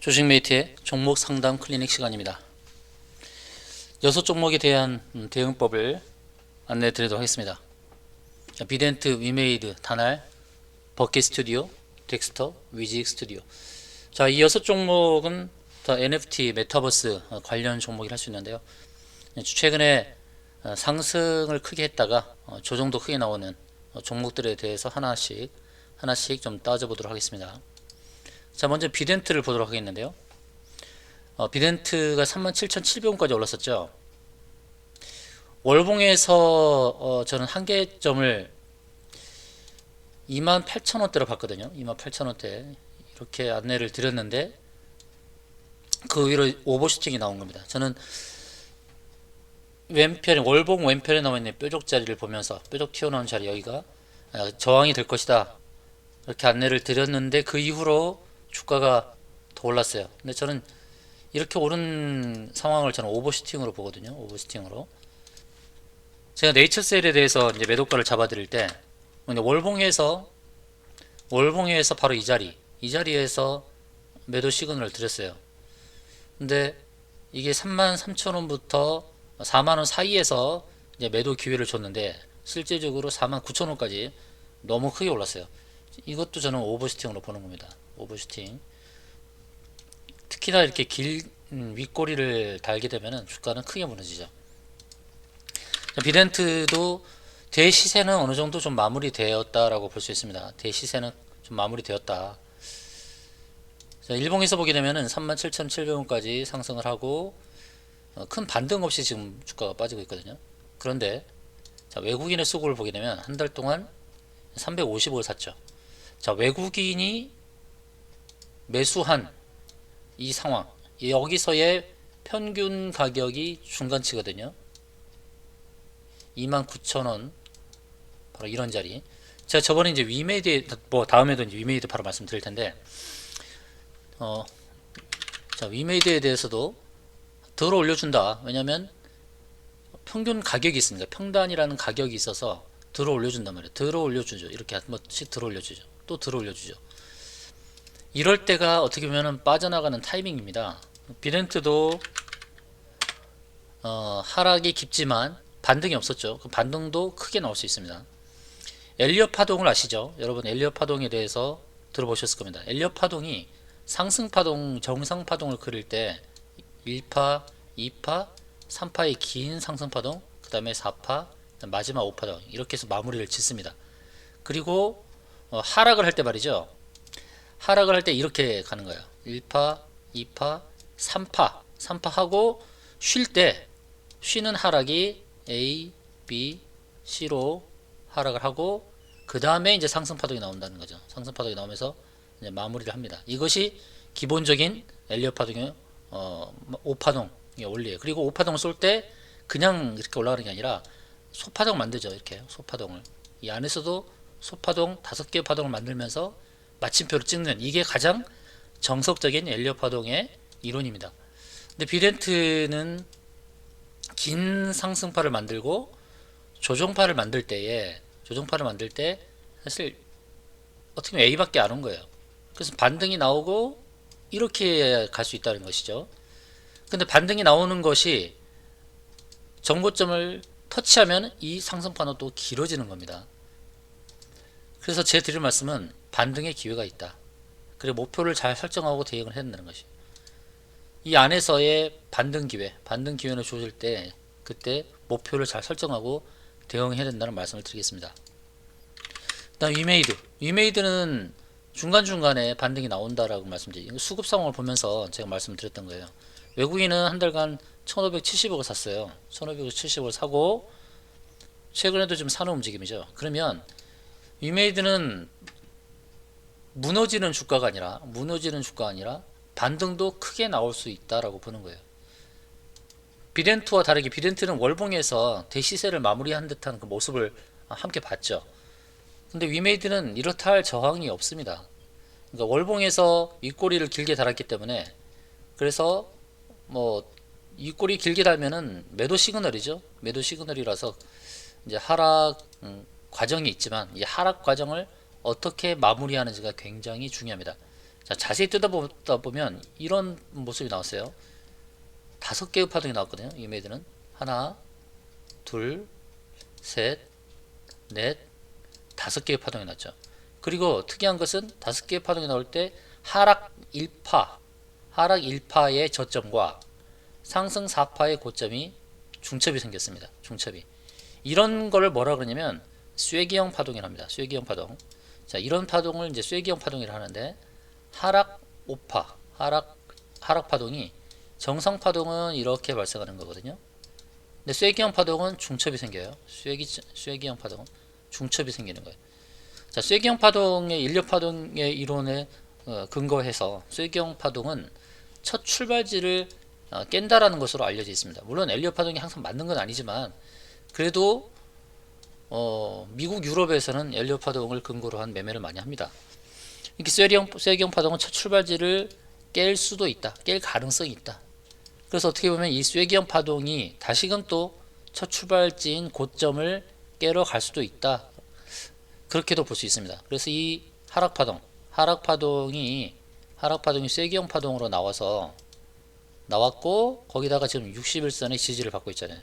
조식메이트의 종목 상담 클리닉 시간입니다. 6종목에 대한 대응법을 안내해 드리도록 하겠습니다. 비덴트, 위메이드, 다날, 버킷 스튜디오, 덱스터, 위직 스튜디오. 자, 이 6종목은 다 NFT, 메타버스 관련 종목이라 할 수 있는데요. 최근에 상승을 크게 했다가 조정도 크게 나오는 종목들에 대해서 하나씩 좀 따져보도록 하겠습니다. 자, 먼저 비덴트를 보도록 하겠는데요. 비덴트가 37,700원까지 올랐었죠. 월봉에서 저는 한계점을 28,000원대로 봤거든요. 28,000원대 이렇게 안내를 드렸는데 그 위로 오버슈팅이 나온 겁니다. 저는 왼편에 월봉 왼편에 나와 있는 뾰족 자리를 보면서 뾰족 튀어나온 자리 여기가 저항이 될 것이다 이렇게 안내를 드렸는데 그 이후로 주가가 더 올랐어요. 근데 저는 이렇게 오른 상황을 저는 오버슈팅으로 보거든요. 오버슈팅으로. 제가 네이처셀에 대해서 이제 매도가를 잡아드릴 때 월봉에서 바로 이 자리에서 매도 시그널을 드렸어요. 근데 이게 33,000원부터 4만원 사이에서 이제 매도 기회를 줬는데 실제적으로 49,000원까지 너무 크게 올랐어요. 이것도 저는 오버슈팅으로 보는 겁니다. 오버슈팅. 특히나 이렇게 윗꼬리를 달게 되면 주가는 크게 무너지죠. 비덴트도 대시세는 어느 정도 좀 마무리되었다라고 볼 수 있습니다. 대시세는 좀 마무리되었다. 자, 일봉에서 보게 되면은 37,700원까지 상승을 하고 큰 반등 없이 지금 주가가 빠지고 있거든요. 그런데 자, 외국인의 수급을 보게 되면 한 달 동안 350억을 샀죠. 자, 외국인이 매수한 이 상황, 여기서의 평균 가격이 중간치거든요. 29,000원 바로 이런 자리. 제가 저번에 이제 위메이드 다음에도 이제 위메이드 바로 말씀드릴 텐데 자, 위메이드에 대해서도 덜 올려준다. 왜냐면 평균 가격이 있습니다. 평단이라는 가격이 있어서 들어 올려준단 말이에요. 들어 올려주죠. 이렇게 한 번씩 들어 올려주죠. 또 들어 올려주죠. 이럴 때가 어떻게 보면 빠져나가는 타이밍입니다. 비덴트도 하락이 깊지만 반등이 없었죠. 그 반등도 크게 나올 수 있습니다. 엘리엇 파동을 아시죠? 여러분 엘리엇 파동에 대해서 들어보셨을 겁니다. 엘리엇 파동이 상승 파동, 정상 파동을 그릴 때 1파, 2파, 3파의 긴 상승 파동, 그 다음에 4파, 마지막 5파동 이렇게 해서 마무리를 짓습니다. 그리고 하락을 할 때 말이죠. 하락을 할 때 이렇게 가는 거예요. 1파, 2파, 3파 하고 쉴 때 쉬는 하락이 A, B, C로 하락을 하고 그 다음에 이제 상승파동이 나온다는 거죠. 상승파동이 나오면서 이제 마무리를 합니다. 이것이 기본적인 엘리엇 파동의 5파동의 원리예요. 그리고 5파동을 쏠 때 그냥 이렇게 올라가는 게 아니라 소파동 만들죠. 이렇게 소파동을 이 안에서도 소파동 5개의 파동을 만들면서 마침표를 찍는 이게 가장 정석적인 엘리엇 파동의 이론입니다. 근데 비덴트는 긴 상승파를 만들고 조정파를 만들 때 사실 어떻게 보면 A밖에 안 온 거예요. 그래서 반등이 나오고 이렇게 갈 수 있다는 것이죠. 근데 반등이 나오는 것이 정고점을 터치하면 이 상승파는 또 길어지는 겁니다. 그래서 제 드릴 말씀은 반등의 기회가 있다. 그리고 목표를 잘 설정하고 대응을 해야 된다는 것이. 이 안에서의 반등 기회는 주어질 때 그때 목표를 잘 설정하고 대응해야 된다는 말씀을 드리겠습니다. 다음 위메이드는 중간중간에 반등이 나온다라고 말씀드리고 수급 상황을 보면서 제가 말씀드렸던 거예요. 외국인은 한 달간 1570억을 샀어요. 1570억을 사고 최근에도 좀 사는 움직임이죠. 그러면 위메이드는 무너지는 주가가 아니라 반등도 크게 나올 수 있다라고 보는 거예요. 비덴트와 다르게 비덴트는 월봉에서 대시세를 마무리한 듯한 그 모습을 함께 봤죠. 근데 위메이드는 이렇다 할 저항이 없습니다. 그러니까 월봉에서 윗꼬리를 길게 달았기 때문에 그래서 윗꼬리 길게 달면은 매도 시그널이죠. 매도 시그널이라서 이제 하락 과정이 있지만 이 하락 과정을 어떻게 마무리하는지가 굉장히 중요합니다. 자, 자세히 뜯어보다 보면 이런 모습이 나왔어요. 5개의 파동이 나왔거든요. 이메이드는 하나, 둘, 셋, 넷, 5개의 파동이 났죠. 그리고 특이한 것은 5개의 파동이 나올 때 하락 1파의 저점과 상승 4파의 고점이 중첩이 생겼습니다. 중첩이. 이런 거를 뭐라 그러냐면 쐐기형 파동이라 합니다. 쐐기형 파동. 자, 이런 파동을 이제 쐐기형 파동이라 하는데 하락 5파, 하락 파동이 정상 파동은 이렇게 발생하는 거거든요. 근데 쐐기형 파동은 중첩이 생겨요. 쐐기형 파동은 중첩이 생기는 거예요. 자, 쐐기형 파동의 인력 파동의 이론에 근거해서 쐐기형 파동은 첫 출발지를 깬다라는 것으로 알려져 있습니다. 물론 엘리엇 파동이 항상 맞는 건 아니지만 그래도 미국 유럽에서는 엘리엇 파동을 근거로 한 매매를 많이 합니다. 이렇게 쐐기형 파동은 첫 출발지를 깰 수도 있다. 깰 가능성이 있다. 그래서 어떻게 보면 이 쐐기형 파동이 다시금 또 첫 출발지인 고점을 깨러 갈 수도 있다. 그렇게도 볼 수 있습니다. 그래서 이 하락파동이 쐐기형 파동으로 나왔고 거기다가 지금 61선의 지지를 받고 있잖아요.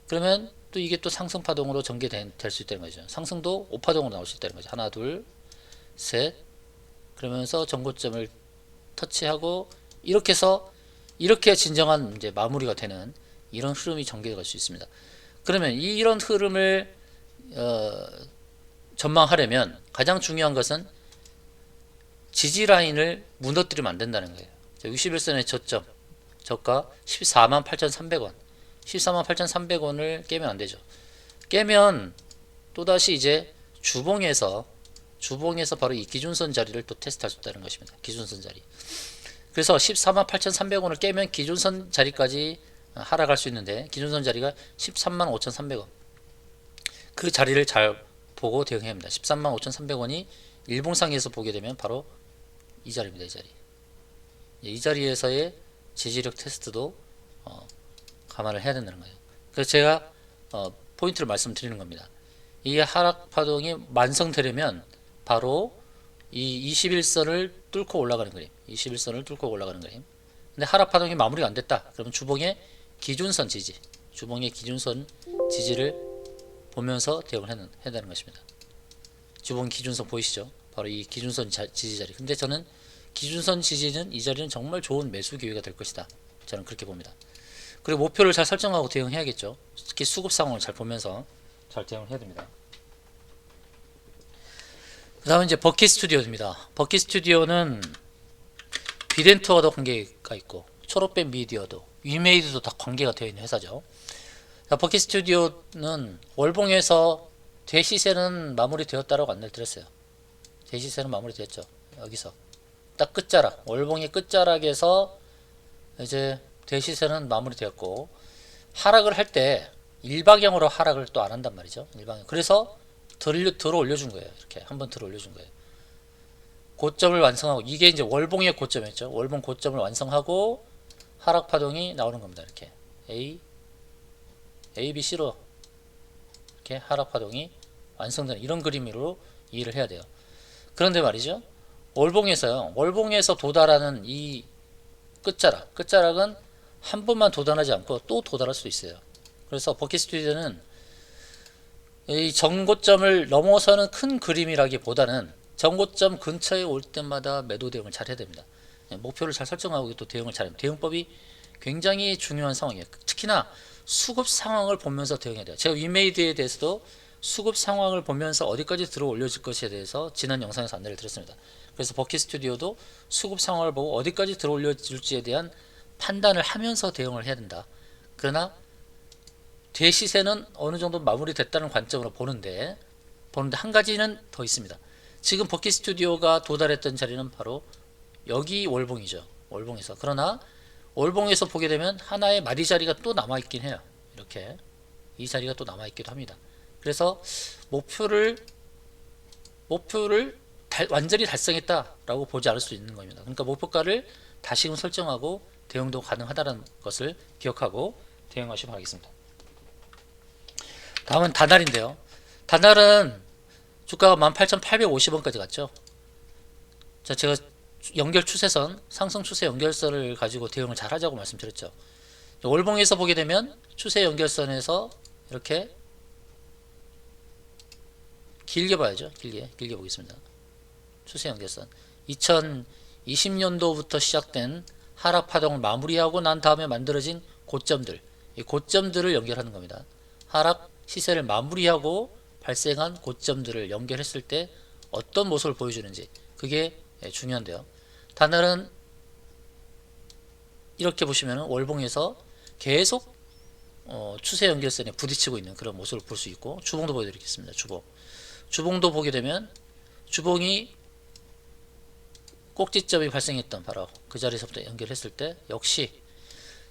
그러면 또 이게 또 상승파동으로 전개될 수 있다는 거죠. 상승도 5파동으로 나올 수 있다는 거죠. 하나, 둘, 셋. 그러면서 전고점을 터치하고 이렇게 해서 이렇게 진정한 이제 마무리가 되는 이런 흐름이 전개될 수 있습니다. 그러면 이런 흐름을 전망하려면 가장 중요한 것은 지지 라인을 무너뜨리면 안 된다는 거예요. 61선의 저가 148,300원 148,300원을 깨면 안 되죠. 깨면 또다시 이제 주봉에서 바로 이 기준선 자리를 또 테스트할 수 있다는 것입니다. 기준선 자리. 그래서 148,300원을 깨면 기준선 자리까지 하락할 수 있는데 기준선 자리가 135,300원. 그 자리를 잘 보고 대응해야 합니다. 135,300원이 일봉상에서 보게 되면 바로 이 자리입니다. 이 자리. 이 자리에서의 지지력 테스트도 감안을 해야 된다는 거예요. 그래서 제가 포인트를 말씀드리는 겁니다. 이 하락 파동이 완성되려면 바로 이 21선을 뚫고 올라가는 그림. 21선을 뚫고 올라가는 그림. 근데 하락 파동이 마무리가 안 됐다. 그러면 주봉의 기준선 지지를 보면서 대응을 해야 되는 것입니다. 주봉 기준선 보이시죠? 바로 이 기준선 지지 자리. 근데 저는 기준선 지지는 이 자리는 정말 좋은 매수 기회가 될 것이다. 저는 그렇게 봅니다. 그리고 목표를 잘 설정하고 대응해야겠죠. 특히 수급 상황을 잘 보면서 잘 대응을 해야 됩니다. 그 다음에 이제 버킷 스튜디오입니다. 버킷 스튜디오는 비덴트와도 관계가 있고 초록뱀 미디어도 위메이드도 다 관계가 되어 있는 회사죠. 버킷 스튜디오는 월봉에서 대시세는 마무리되었다라고 안내를 드렸어요. 대시세는 마무리되었죠. 여기서 딱 끝자락, 월봉의 끝자락에서 이제 대시세는 마무리되었고 하락을 할 때 일방향으로 하락을 또 안 한단 말이죠. 일방향. 그래서 들어 올려준 거예요. 이렇게 한번 들어 올려준 거예요. 고점을 완성하고 이게 이제 월봉의 고점이었죠. 월봉 고점을 완성하고 하락 파동이 나오는 겁니다. 이렇게 A, B, C로 이렇게 하락 파동이 완성되는 이런 그림으로 이해를 해야 돼요. 그런데 말이죠. 월봉에서 도달하는 이 끝자락은 한 번만 도달하지 않고 또 도달할 수 있어요. 그래서 버킷 스튜디오는 이 정고점을 넘어서는 큰 그림이라기보다는 정고점 근처에 올 때마다 매도 대응을 잘 해야 됩니다. 목표를 잘 설정하고 또 대응을 잘해야 됩니다. 대응법이 굉장히 중요한 상황이에요. 특히나 수급 상황을 보면서 대응해야 돼요. 제가 위메이드에 대해서도 수급 상황을 보면서 어디까지 들어 올려질 것에 대해서 지난 영상에서 안내를 드렸습니다. 그래서 버킷 스튜디오도 수급 상황을 보고 어디까지 들어 올려질지에 대한 판단을 하면서 대응을 해야 된다. 그러나 대시세는 어느 정도 마무리됐다는 관점으로 보는데 한 가지는 더 있습니다. 지금 버킷 스튜디오가 도달했던 자리는 바로 여기 월봉이죠. 월봉에서. 그러나 월봉에서 보게 되면 하나의 마디 자리가 또 남아있긴 해요. 이렇게 이 자리가 또 남아있기도 합니다. 그래서 목표를 완전히 달성했다라고 보지 않을 수 있는 겁니다. 그러니까 목표가를 다시금 설정하고 대응도 가능하다는 것을 기억하고 대응하시기 바라겠습니다. 다음은 다날인데요. 다날은 주가가 18,850원까지 갔죠. 자, 제가 연결 추세선, 상승 추세 연결선을 가지고 대응을 잘 하자고 말씀드렸죠. 월봉에서 보게 되면 추세 연결선에서 이렇게 길게 봐야죠. 길게 보겠습니다. 추세 연결선. 2020년도부터 시작된 하락 파동을 마무리하고 난 다음에 만들어진 고점들, 이 고점들을 연결하는 겁니다. 하락 시세를 마무리하고 발생한 고점들을 연결했을 때 어떤 모습을 보여주는지, 그게 중요한데요. 단날은 이렇게 보시면 월봉에서 계속 추세 연결선에 부딪히고 있는 그런 모습을 볼 수 있고, 주봉도 보여드리겠습니다. 주봉도 보게 되면 주봉이 꼭지점이 발생했던 바로 그 자리에서부터 연결했을 때 역시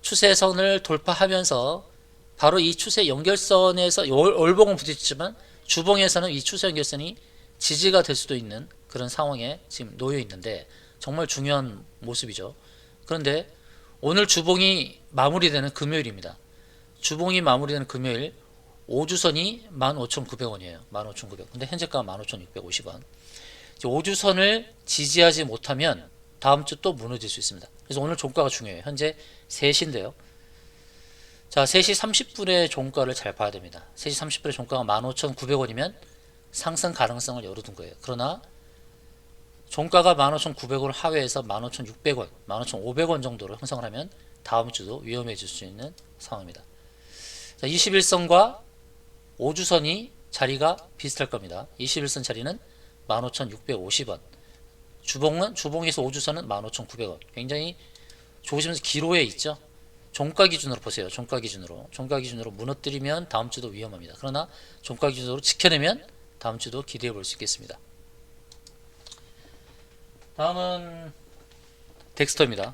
추세선을 돌파하면서 바로 이 추세 연결선에서 월봉은 부딪히지만 주봉에서는 이 추세 연결선이 지지가 될 수도 있는 그런 상황에 지금 놓여 있는데 정말 중요한 모습이죠. 그런데 오늘 주봉이 마무리되는 금요일입니다. 주봉이 마무리되는 금요일 5주선이 15,900원이에요. 15,900원. 근데 현재가 15,650원. 5주선을 지지하지 못하면 다음 주 또 무너질 수 있습니다. 그래서 오늘 종가가 중요해요. 현재 3시인데요. 자, 3시 30분에 종가를 잘 봐야 됩니다. 3시 30분에 종가가 15,900원이면 상승 가능성을 열어둔 거예요. 그러나 종가가 15,900원 하회해서 15,600원, 15,500원 정도로 형성을 하면 다음 주도 위험해질 수 있는 상황입니다. 자, 21선과 5주선이 자리가 비슷할 겁니다. 21선 자리는 15,650원. 주봉에서 5주선은 15,900원. 굉장히 조심해서 기로에 있죠. 종가 기준으로 보세요. 종가 기준으로 무너뜨리면 다음 주도 위험합니다. 그러나 종가 기준으로 지켜내면 다음 주도 기대해 볼 수 있겠습니다. 다음은 덱스터입니다.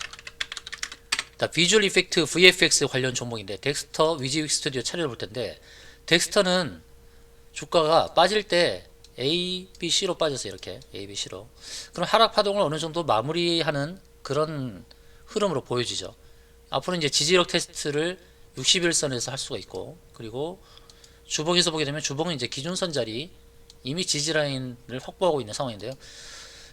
비주얼 이펙트 VFX 관련 종목인데 덱스터 위즈윅 스튜디오 차례를 볼 텐데, 덱스터는 주가가 빠질 때 A, B, C로 빠져서 이렇게 A, B, C로, 그럼 하락 파동을 어느 정도 마무리하는 그런 흐름으로 보여지죠. 앞으로 이제 지지력 테스트를 60일선에서 할 수가 있고, 그리고 주봉에서 보게 되면 주봉은 이제 기준선 자리 이미 지지라인을 확보하고 있는 상황인데요.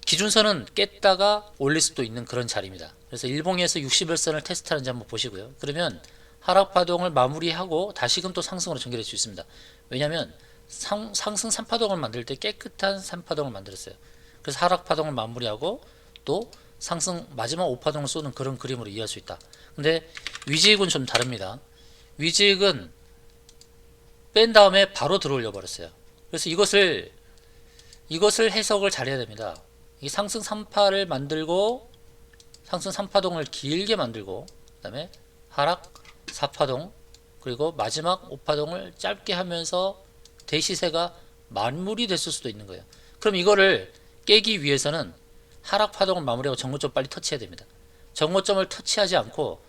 기준선은 깼다가 올릴 수도 있는 그런 자리입니다. 그래서 일봉에서 60일선을 테스트하는지 한번 보시고요. 그러면 하락 파동을 마무리하고 다시금 또 상승으로 전개될 수 있습니다. 왜냐하면 상승 3파동을 만들 때 깨끗한 3파동을 만들었어요. 그래서 하락 파동을 마무리하고 또 상승 마지막 5파동을 쏘는 그런 그림으로 이해할 수 있다. 근데 위지익은 좀 다릅니다. 위지익은 뺀 다음에 바로 들어올려 버렸어요. 그래서 이것을 해석을 잘 해야 됩니다. 이 상승 3파를 만들고 상승 3파동을 길게 만들고, 그 다음에 하락 4파동, 그리고 마지막 5파동을 짧게 하면서 대시세가 마무리됐을 수도 있는 거예요. 그럼 이거를 깨기 위해서는 하락 파동을 마무리하고 정고점 빨리 터치해야 됩니다. 정고점을 터치하지 않고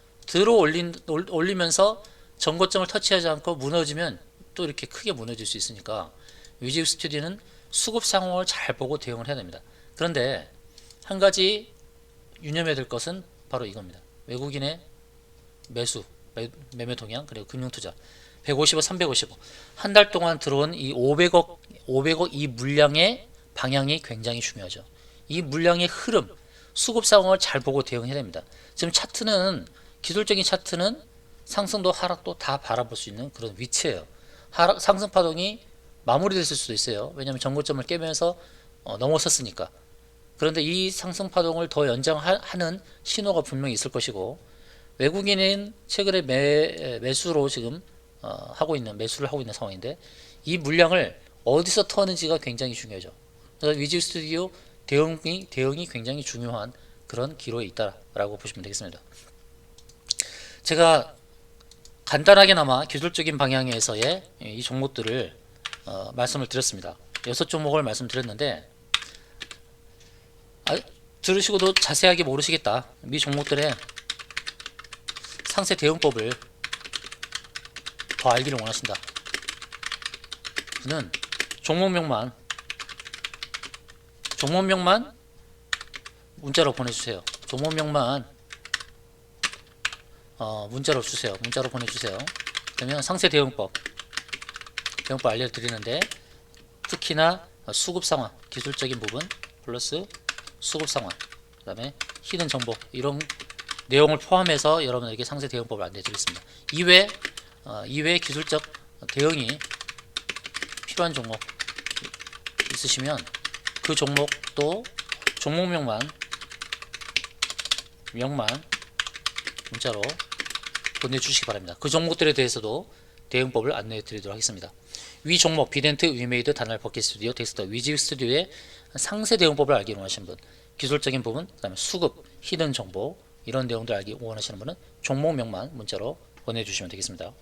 올리면서 정고점을 터치하지 않고 무너지면 또 이렇게 크게 무너질 수 있으니까 위즈윅 스튜디오는 수급 상황을 잘 보고 대응을 해야 됩니다. 그런데 한 가지 유념해야 될 것은 바로 이겁니다. 외국인의 매매 동향, 그리고 금융투자 150억, 350억 한 달 동안 들어온 이 500억 이 물량의 방향이 굉장히 중요하죠. 이 물량의 흐름, 수급 상황을 잘 보고 대응해야 됩니다. 지금 차트는, 기술적인 차트는 상승도 하락도 다 바라볼 수 있는 그런 위치예요. 상승 파동이 마무리됐을 수도 있어요. 왜냐하면 정고점을 깨면서 넘어섰으니까. 그런데 이 상승 파동을 더 연장하는 신호가 분명히 있을 것이고, 외국인은 최근에 매수를 하고 있는 상황인데, 이 물량을 어디서 터는지가 굉장히 중요하죠. 그래서 위즈윅 스튜디오 대응이 굉장히 중요한 그런 기로에 있다라고 보시면 되겠습니다. 제가 간단하게나마 기술적인 방향에서의 이 종목들을 말씀을 드렸습니다. 6종목을 말씀드렸는데, 들으시고도 자세하게 모르시겠다. 이 종목들의 상세 대응법을 더 알기를 원하신다. 그는 종목명만 문자로 보내주세요. 종목명만 문자로 주세요. 문자로 보내주세요. 그러면 상세 대응법 알려드리는데, 특히나 수급 상황, 기술적인 부분 플러스 수급 상황, 다음에 히든 정보 이런 내용을 포함해서 여러분에게 상세 대응법을 안내해 드리겠습니다. 이외 기술적 대응이 필요한 종목 있으시면 그 종목도 종목명만 문자로 보내주시기 바랍니다. 그 종목들에 대해서도 대응법을 안내해 드리도록 하겠습니다. 위 종목 비덴트, 위메이드, 다날 버킷 스튜디오, 덱스터, 위즈 스튜디오의 상세 대응법을 알기 원하시는 분, 기술적인 부분, 그 다음에 수급, 히든 정보 이런 내용들 알기 원하시는 분은 종목명만 문자로 보내주시면 되겠습니다.